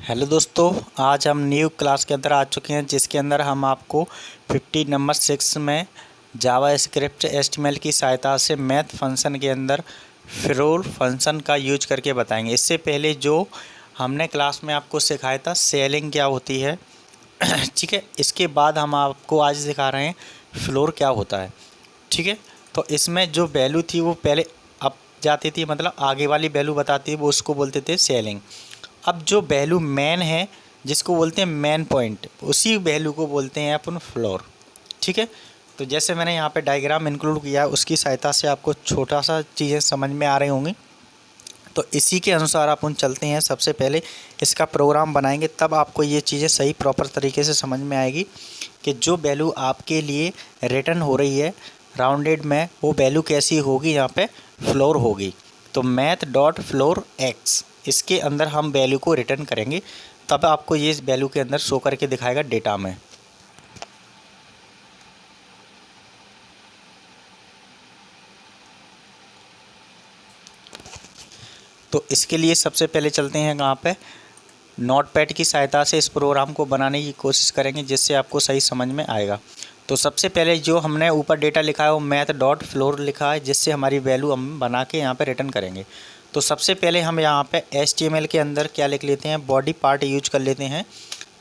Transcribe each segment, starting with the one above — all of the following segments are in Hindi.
हेलो दोस्तों, आज हम न्यू क्लास के अंदर आ चुके हैं जिसके अंदर हम आपको 50 नंबर 6 में जावा स्क्रिप्ट एचटीएमएल की सहायता से मैथ फंक्शन के अंदर फ्लोर फंक्शन का यूज करके बताएंगे। इससे पहले जो हमने क्लास में आपको सिखाया था सेलिंग क्या होती है ठीक है, इसके बाद हम आपको आज सिखा रहे हैं फ्लोर क्या होता है। ठीक है, तो इसमें जो वैल्यू थी वो पहले अप जाती थी, मतलब आगे वाली वैल्यू बताती है, वो उसको बोलते थे सेलिंग। अब जो वैल्यू मेन है जिसको बोलते हैं मेन पॉइंट, उसी वैल्यू को बोलते हैं अपन फ्लोर। ठीक है, तो जैसे मैंने यहाँ पे डायग्राम इंक्लूड किया, उसकी सहायता से आपको छोटा सा चीज़ें समझ में आ रही होंगी। तो इसी के अनुसार अपन चलते हैं। सबसे पहले इसका प्रोग्राम बनाएंगे, तब आपको ये चीज़ें सही प्रॉपर तरीके से समझ में आएगी कि जो वैल्यू आपके लिए रिटर्न हो रही है राउंडेड में, वो वैल्यू कैसी होगी, यहाँ पे फ्लोर होगी। तो मैथ डॉट फ्लोर एक्स, इसके अंदर हम वैल्यू को रिटर्न करेंगे, तब आपको ये वैल्यू के अंदर शो करके दिखाएगा डेटा में। तो इसके लिए सबसे पहले चलते हैं कहाँ पे, नोटपैड की सहायता से इस प्रोग्राम को बनाने की कोशिश करेंगे जिससे आपको सही समझ में आएगा। तो सबसे पहले जो हमने ऊपर डेटा लिखा है वो मैथ डॉट फ्लोर लिखा है, जिससे हमारी वैल्यू हम बना के यहाँ पे रिटर्न करेंगे। तो सबसे पहले हम यहाँ पे HTML के अंदर क्या लिख लेते हैं, बॉडी पार्ट यूज कर लेते हैं।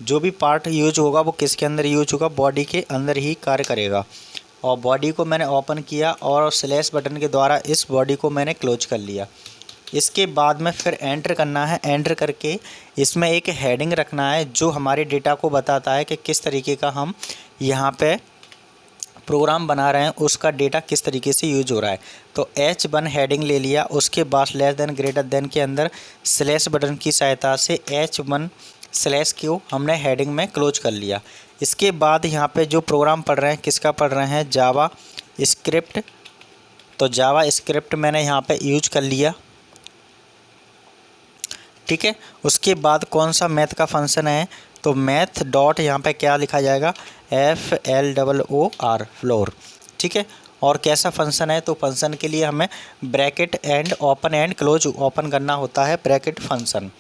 जो भी पार्ट यूज होगा वो किसके अंदर यूज होगा, बॉडी के अंदर ही कार्य करेगा। और बॉडी को मैंने ओपन किया और स्लैश बटन के द्वारा इस बॉडी को मैंने क्लोज कर लिया। इसके बाद में फिर एंटर करना है। एंटर करके इसमें एक हेडिंग रखना है जो हमारे डेटा को बताता है कि किस तरीके का हम यहाँ पे प्रोग्राम बना रहे हैं, उसका डेटा किस तरीके से यूज हो रहा है। तो H1 हेडिंग ले लिया, उसके बाद लेस देन ग्रेटर देन के अंदर स्लैश बटन की सहायता से H1 स्लैश को हमने हेडिंग में क्लोज कर लिया। इसके बाद यहाँ पे जो प्रोग्राम पढ़ रहे हैं, किसका पढ़ रहे हैं, जावा स्क्रिप्ट। तो जावा स्क्रिप्ट मैंने यहाँ पे यूज कर लिया। ठीक है, उसके बाद कौन सा मैथ का फंक्शन है, तो मैथ डॉट यहाँ पे क्या लिखा जाएगा, FLOOR फ्लोर। ठीक है, और कैसा फंक्शन है, तो फंक्शन के लिए हमें bracket and open and close open करना होता है, ब्रैकेट फंक्शन।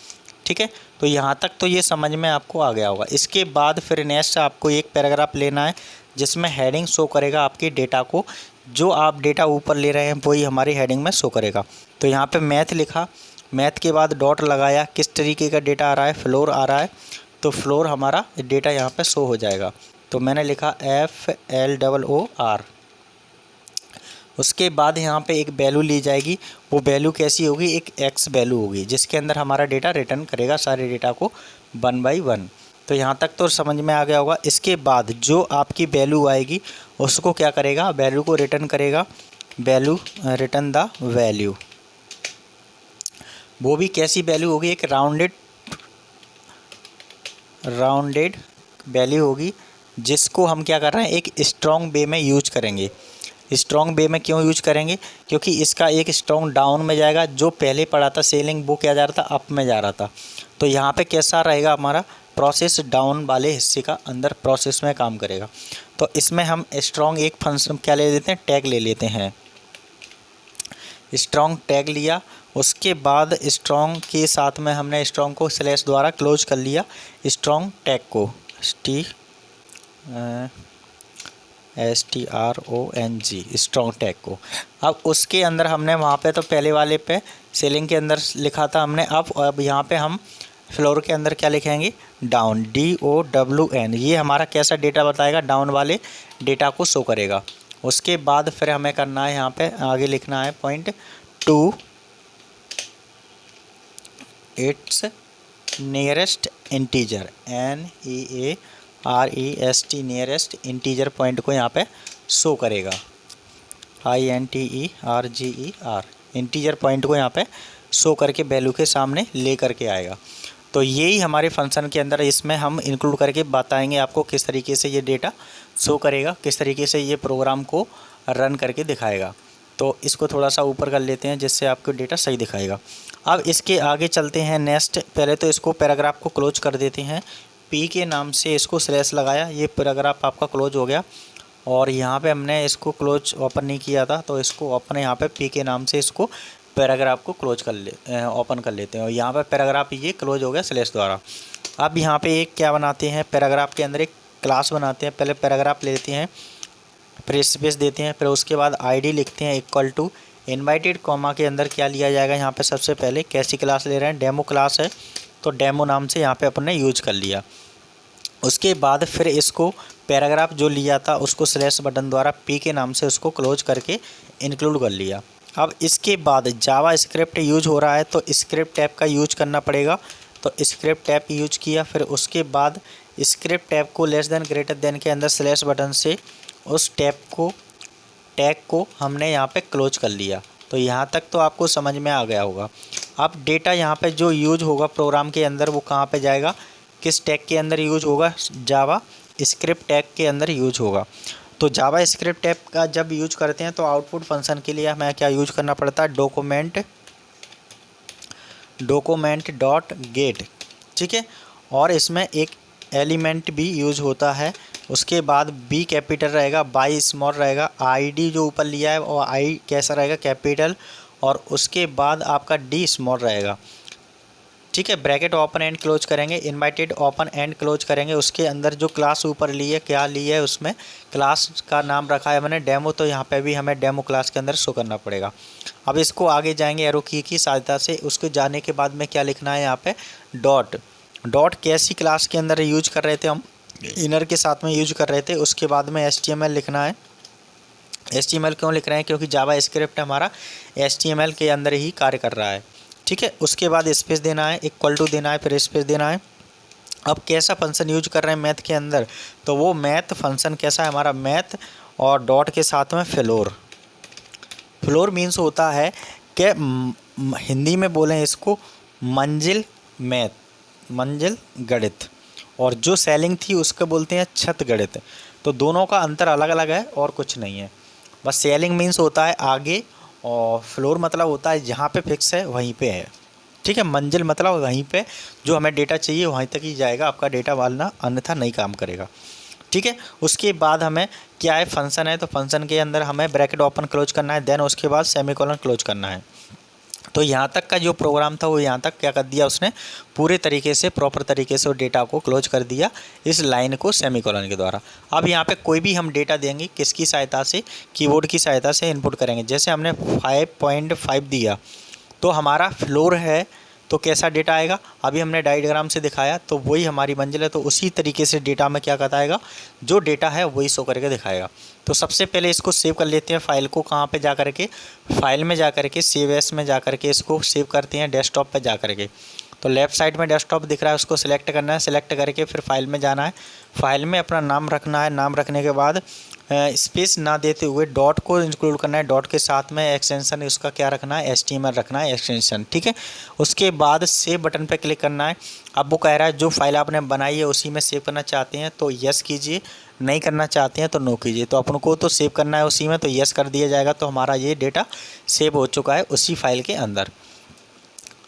ठीक है, तो यहाँ तक तो ये समझ में आपको आ गया होगा। इसके बाद फिर नेक्स्ट आपको एक पैराग्राफ लेना है जिसमें हेडिंग शो करेगा आपके डेटा को। जो आप डेटा ऊपर ले रहे हैं वही हमारी हेडिंग में शो करेगा। तो यहाँ पर मैथ लिखा, मैथ के बाद डॉट लगाया, किस तरीके का डेटा आ रहा है, फ्लोर आ रहा है, तो फ्लोर हमारा डेटा यहाँ पे शो हो जाएगा। तो मैंने लिखा FLOOR। उसके बाद यहाँ पे एक वैल्यू ली जाएगी, वो वैल्यू कैसी होगी, एक एक्स वैल्यू होगी जिसके अंदर हमारा डेटा रिटर्न करेगा सारे डेटा को 1 बाई 1। तो यहाँ तक तो समझ में आ गया होगा। इसके बाद जो आपकी वैल्यू आएगी उसको क्या करेगा, वैल्यू को रिटर्न करेगा, वैल्यू रिटर्न द वैल्यू। वो भी कैसी वैल्यू होगी, एक राउंडेड वैल्यू होगी, जिसको हम क्या कर रहे हैं, एक स्ट्रॉन्ग वे में यूज करेंगे। स्ट्रॉन्ग वे में क्यों यूज करेंगे, क्योंकि इसका एक स्ट्रॉन्ग डाउन में जाएगा। जो पहले पढ़ा था सेलिंग, वो क्या जा रहा था, अप में जा रहा था। तो यहाँ पे कैसा रहेगा, हमारा प्रोसेस डाउन वाले हिस्से का अंदर प्रोसेस में काम करेगा। तो इसमें हम स्ट्रॉन्ग एक फंक्शन क्या ले लेते हैं, टैग ले लेते हैं। स्ट्रॉन्ग टैग लिया, उसके बाद स्ट्रॉन्ग के साथ में हमने स्ट्रॉन्ग को स्लैश द्वारा क्लोज कर लिया, स्ट्रॉन्ग टैग को STRONG स्ट्रॉन्ग टैग को। अब उसके अंदर हमने वहाँ पे तो पहले वाले पे सेलिंग के अंदर लिखा था हमने, अब यहाँ पे हम फ्लोर के अंदर क्या लिखेंगे, डाउन, DOWN। ये हमारा कैसा डेटा बताएगा, डाउन वाले डेटा को शो करेगा। उसके बाद फिर हमें करना है, यहाँ पे आगे लिखना है point 2 it's nearest integer, NEAREST nearest integer point को यहाँ पे शो करेगा, INTERGER इंटीजर पॉइंट को यहाँ पे शो करके वैल्यू के सामने ले करके आएगा। तो यही हमारे फंक्शन के अंदर, इसमें हम इंक्लूड करके बताएंगे आपको किस तरीके से ये डेटा शो करेगा, किस तरीके से ये प्रोग्राम को रन करके दिखाएगा। तो इसको थोड़ा सा ऊपर कर लेते हैं जिससे आपको डेटा सही दिखाएगा। अब इसके आगे चलते हैं नेक्स्ट। पहले तो इसको पैराग्राफ को क्लोज कर देते हैं, P के नाम से इसको स्लैश लगाया, ये पैराग्राफ आपका क्लोज हो गया। और यहाँ पे हमने इसको क्लोज ओपन नहीं किया था, तो इसको ओपन यहाँ पे P के नाम से इसको पैराग्राफ को क्लोज ओपन कर लेते हैं। और यहाँ पर पैराग्राफ ये क्लोज हो गया स्लैश द्वारा। अब यहाँ पे एक क्या बनाते हैं, पैराग्राफ के अंदर एक क्लास बनाते हैं। पहले पैराग्राफ लेते हैं, फिर स्पेस देते हैं, फिर उसके बाद आईडी लिखते हैं इक्वल टू इनवाइटेड कॉमा के अंदर क्या लिया जाएगा, यहाँ पे सबसे पहले कैसी क्लास ले रहे हैं, डेमो क्लास है तो डेमो नाम से यहाँ पे अपन ने यूज कर लिया। उसके बाद फिर इसको पैराग्राफ जो लिया था उसको स्लैश बटन द्वारा पी के नाम से उसको क्लोज करके इंक्लूड कर लिया। अब इसके बाद जावा स्क्रिप्ट यूज हो रहा है तो स्क्रिप्ट टैब का यूज करना पड़ेगा, तो स्क्रिप्ट टैब यूज किया। फिर उसके बाद स्क्रिप्ट टैब को लेस देन ग्रेटर देन के अंदर स्लैश बटन से उस टैग को हमने यहाँ पे क्लोज कर लिया। तो यहाँ तक तो आपको समझ में आ गया होगा। अब डेटा यहाँ पे जो यूज होगा प्रोग्राम के अंदर वो कहाँ पे जाएगा, किस टैग के अंदर यूज होगा, जावा स्क्रिप्ट टैग के अंदर यूज होगा। तो जावा स्क्रिप्ट टैग का जब यूज करते हैं तो आउटपुट फंक्शन के लिए हमें क्या यूज करना पड़ता है, डॉक्यूमेंट डॉट गेट, ठीक है। और इसमें एक एलिमेंट भी यूज होता है। उसके बाद बी कैपिटल रहेगा, बाई स्मॉल रहेगा, आईडी जो ऊपर लिया है और आई कैसा रहेगा, कैपिटल, और उसके बाद आपका डी स्मॉल रहेगा, ठीक है। ब्रैकेट ओपन एंड क्लोज करेंगे, इनवाइटेड ओपन एंड क्लोज करेंगे। उसके अंदर जो क्लास ऊपर ली है, क्या ली है, उसमें क्लास का नाम रखा है मैंने डेमो, तो यहाँ पे भी हमें डेमो क्लास के अंदर शो करना पड़ेगा। अब इसको आगे जाएंगे एरो की सहायता से। उसको जाने के बाद में क्या लिखना है, यहाँ पे डॉट कैसी क्लास के अंदर यूज कर रहे थे हम, इनर के साथ में यूज कर रहे थे। उसके बाद में HTML लिखना है। HTML क्यों लिख रहे हैं, क्योंकि जावा स्क्रिप्ट हमारा HTML के अंदर ही कार्य कर रहा है, ठीक है। उसके बाद स्पेस देना है, इक्वल टू देना है, फिर स्पेस देना है। अब कैसा फंक्शन यूज कर रहे हैं मैथ के अंदर, तो वो मैथ फंक्शन कैसा है हमारा, मैथ और डॉट के साथ में फ्लोर मीन्स होता है कि हिंदी में बोलें इसको मंजिल गणित, और जो सेलिंग थी उसको बोलते हैं छत गणित। तो दोनों का अंतर अलग अलग है और कुछ नहीं है। बस सेलिंग मीन्स होता है आगे, और फ्लोर मतलब होता है जहाँ पे फिक्स है वहीं पे है, ठीक है। मंजिल मतलब वहीं पे जो हमें डेटा चाहिए वहीं तक ही जाएगा, आपका डेटा वालना अन्यथा नहीं काम करेगा, ठीक है। उसके बाद हमें क्या है, फंक्शन है, तो फंक्शन के अंदर हमें ब्रैकेट ओपन क्लोज करना है, देन उसके बाद सेमीकोलन क्लोज करना है। तो यहाँ तक का जो प्रोग्राम था वो यहाँ तक क्या कर दिया उसने, पूरे तरीके से प्रॉपर तरीके से वो डेटा को क्लोज कर दिया इस लाइन को सेमीकोलन के द्वारा। अब यहाँ पे कोई भी हम डेटा देंगे किसकी सहायता से, कीबोर्ड की सहायता से इनपुट करेंगे। जैसे हमने 5.5 दिया तो हमारा फ्लोर है, तो कैसा डेटा आएगा, अभी हमने डायग्राम से दिखाया, तो वही हमारी मंजिल है। तो उसी तरीके से डेटा में क्या बताएगा, जो डेटा है वही शो करके दिखाएगा। तो सबसे पहले इसको सेव कर लेते हैं फाइल को, कहाँ पे जा कर के, फाइल में जा कर के सेव एस में जा कर के इसको सेव करते हैं, डेस्कटॉप पे जा कर के। तो लेफ़्ट साइड में डेस्कटॉप दिख रहा है, उसको सिलेक्ट करना है, सिलेक्ट करके फिर फाइल में जाना है, फाइल में अपना नाम रखना है, नाम रखने के बाद स्पेस ना देते हुए डॉट को इंक्लूड करना है, डॉट के साथ में एक्सटेंशन उसका क्या रखना है, HTML रखना है एक्सटेंशन, ठीक है। उसके बाद सेव बटन पर क्लिक करना है। अब वो कह रहा है जो फाइल आपने बनाई है उसी में सेव करना चाहते हैं तो यस कीजिए, नहीं करना चाहते हैं तो नो कीजिए। तो अपन को तो सेव करना है उसी में, तो यस कर दिया जाएगा। तो हमारा ये डेटा सेव हो चुका है उसी फाइल के अंदर।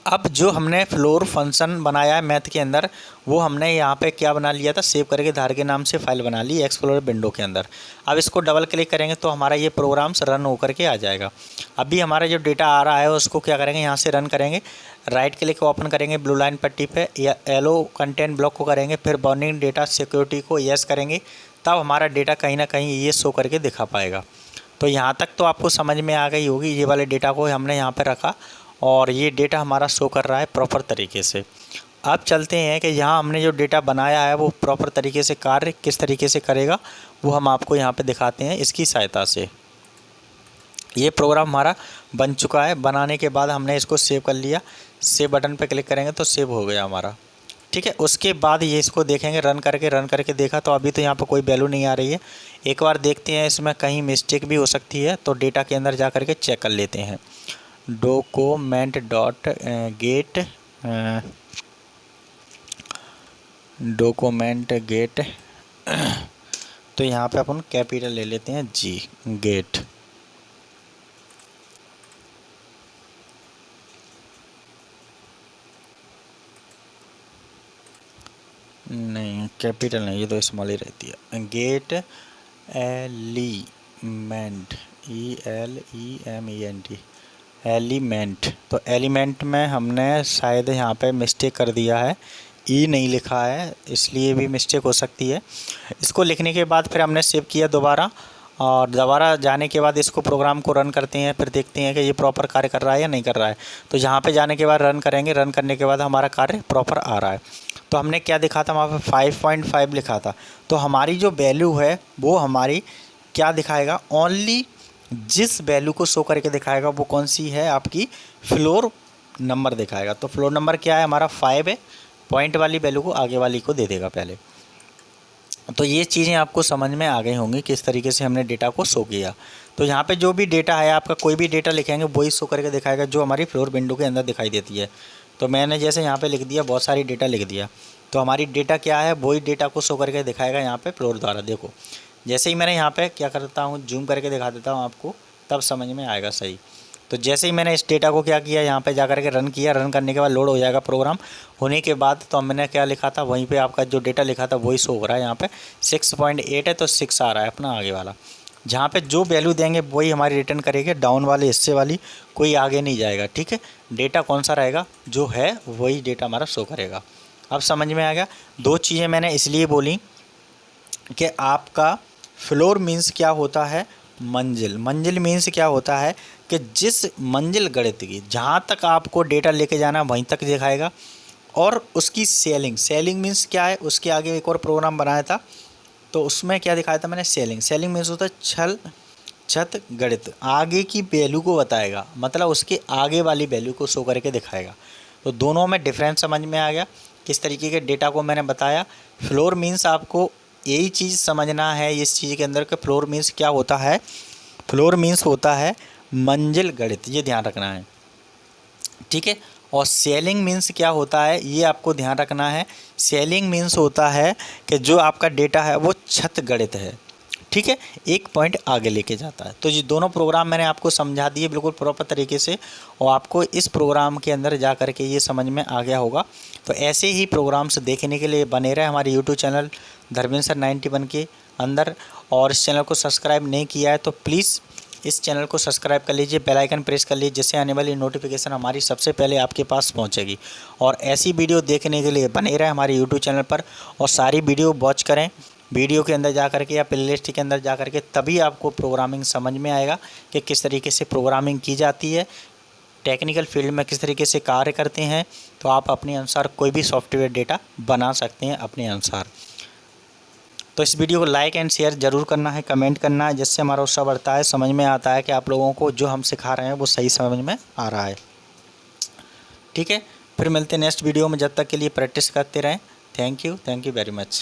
अब जो हमने फ्लोर फंक्शन बनाया है मैथ के अंदर, वो हमने यहाँ पे क्या बना लिया था, सेव करके धार के नाम से फाइल बना ली एक्सप्लोरर विंडो के अंदर। अब इसको डबल क्लिक करेंगे तो हमारा ये प्रोग्राम्स रन होकर के आ जाएगा। अभी हमारा जो डेटा आ रहा है उसको क्या करेंगे, यहाँ से रन करेंगे, राइट क्लिक ओपन करेंगे ब्लू लाइन पट्टी पे, या येलो कंटेंट ब्लॉक को करेंगे, फिर बर्निंग डेटा सिक्योरिटी को यस करेंगे, तब हमारा डेटा कहीं ना कहीं ये शो करके दिखा पाएगा। तो यहाँ तक तो आपको समझ में आ गई होगी, ये वाले डेटा को हमने यहाँ पर रखा और ये डेटा हमारा शो कर रहा है प्रॉपर तरीके से। अब चलते हैं कि यहाँ हमने जो डेटा बनाया है वो प्रॉपर तरीके से कार्य किस तरीके से करेगा, वो हम आपको यहाँ पे दिखाते हैं इसकी सहायता से। ये प्रोग्राम हमारा बन चुका है, बनाने के बाद हमने इसको सेव कर लिया, सेव बटन पे क्लिक करेंगे तो सेव हो गया हमारा, ठीक है। उसके बाद ये इसको देखेंगे, रन करके देखा तो अभी तो यहाँ पर कोई वैल्यू नहीं आ रही है। एक बार देखते हैं इसमें कहीं मिस्टेक भी हो सकती है, तो डेटा के अंदर जा कर के चेक कर लेते हैं। डॉक्यूमेंट डॉट गेट तो यहाँ पे अपन कैपिटल ले लेते हैं जी, गेट। नहीं कैपिटल नहीं, ये तो स्मॉल ही रहती है। Gate element ELEMENT element. तो एलिमेंट में हमने शायद यहाँ पे मिस्टेक कर दिया है, ई नहीं लिखा है, इसलिए भी मिस्टेक हो सकती है। इसको लिखने के बाद फिर हमने सेव किया दोबारा, और दोबारा जाने के बाद इसको प्रोग्राम को रन करते हैं, फिर देखते हैं कि ये प्रॉपर कार्य कर रहा है या नहीं कर रहा है। तो यहाँ पे जाने के बाद रन करेंगे, रन करने के बाद हमारा कार्य प्रॉपर आ रहा है। तो हमने क्या दिखा था, वहाँ पे 5.5 लिखा था। तो हमारी जो वैल्यू है वो हमारी क्या दिखाएगा, ओनली जिस वैल्यू को शो करके दिखाएगा वो कौन सी है, आपकी फ्लोर नंबर दिखाएगा। तो फ्लोर नंबर क्या है हमारा 5 है, पॉइंट वाली वैल्यू को आगे वाली को दे देगा पहले। तो ये चीज़ें आपको समझ में आ गई होंगी किस तरीके से हमने डेटा को शो किया। तो यहाँ पे जो भी डेटा है, आपका कोई भी डेटा लिखेंगे वही शो करके दिखाएगा जो हमारी फ्लोर विंडो के अंदर दिखाई देती है। तो मैंने जैसे यहाँ पे लिख दिया, बहुत सारी डेटा लिख दिया, तो हमारी डेटा क्या है, वही डेटा को शो करके दिखाएगा यहाँ पे फ्लोर द्वारा। देखो जैसे ही मैंने यहाँ पे क्या करता हूँ, जूम करके दिखा देता हूँ आपको, तब समझ में आएगा सही। तो जैसे ही मैंने इस डेटा को क्या किया, यहाँ पे जा कर के रन किया, रन करने के बाद लोड हो जाएगा प्रोग्राम होने के बाद। तो मैंने क्या लिखा था, वहीं पे आपका जो डेटा लिखा था वही शो हो रहा है। यहाँ पे 6.8 है तो 6 आ रहा है अपना आगे वाला। जहाँ पे जो वैल्यू देंगे वही हमारी रिटर्न करेगी, डाउन वाले हिस्से वाली कोई आगे नहीं जाएगा। ठीक है, डेटा कौन सा रहेगा, जो है वही डेटा हमारा शो करेगा। अब समझ में आ गया। दो चीज़ें मैंने इसलिए बोली कि आपका फ्लोर मीन्स क्या होता है, मंजिल। मंजिल मीन्स क्या होता है कि जिस मंजिल गणित की जहाँ तक आपको डेटा लेके जाना वहीं तक दिखाएगा। और उसकी सेलिंग, सेलिंग मीन्स क्या है, उसके आगे एक और प्रोग्राम बनाया था तो उसमें क्या दिखाया था मैंने, सेलिंग। सेलिंग मीन्स होता है छल छत गणित, आगे की वैल्यू को बताएगा, मतलब उसके आगे वाली वैल्यू को शो करके दिखाएगा। तो दोनों में डिफरेंस समझ में आ गया किस तरीके के डेटा को मैंने बताया। फ्लोर मीन्स आपको यही चीज़ समझना है इस चीज़ के अंदर कि फ्लोर मीन्स क्या होता है। फ्लोर मीन्स होता है मंजिल गणित, ये ध्यान रखना है। ठीक है, और सेलिंग मीन्स क्या होता है ये आपको ध्यान रखना है। सेलिंग मीन्स होता है कि जो आपका डेटा है वो छत गणित है। ठीक है, एक पॉइंट आगे लेके जाता है। तो ये दोनों प्रोग्राम मैंने आपको समझा दिए बिल्कुल प्रॉपर तरीके से, और आपको इस प्रोग्राम के अंदर जा कर के ये समझ में आ गया होगा। तो ऐसे ही प्रोग्राम्स देखने के लिए बने रहे हमारे यूट्यूब चैनल धर्मेंद्र सर 91 के अंदर। और इस चैनल को सब्सक्राइब नहीं किया है तो प्लीज़ इस चैनल को सब्सक्राइब कर लीजिए, बेल आइकन प्रेस कर लीजिए, जिससे आने वाली नोटिफिकेशन हमारी सबसे पहले आपके पास पहुंचेगी। और ऐसी वीडियो देखने के लिए बने रहे हमारे यूट्यूब चैनल पर, और सारी वीडियो वॉच करें वीडियो के अंदर जा कर के या प्लेलिस्ट के अंदर जा कर के, तभी आपको प्रोग्रामिंग समझ में आएगा कि किस तरीके से प्रोग्रामिंग की जाती है, टेक्निकल फील्ड में किस तरीके से कार्य करते हैं। तो आप अपने अनुसार कोई भी सॉफ्टवेयर डेटा बना सकते हैं अपने अनुसार। तो इस वीडियो को लाइक एंड शेयर ज़रूर करना है, कमेंट करना है, जिससे हमारा उत्साह बढ़ता है, समझ में आता है कि आप लोगों को जो हम सिखा रहे हैं वो सही समझ में आ रहा है। ठीक है, फिर मिलते हैं नेक्स्ट वीडियो में, जब तक के लिए प्रैक्टिस करते रहें। Thank you very much.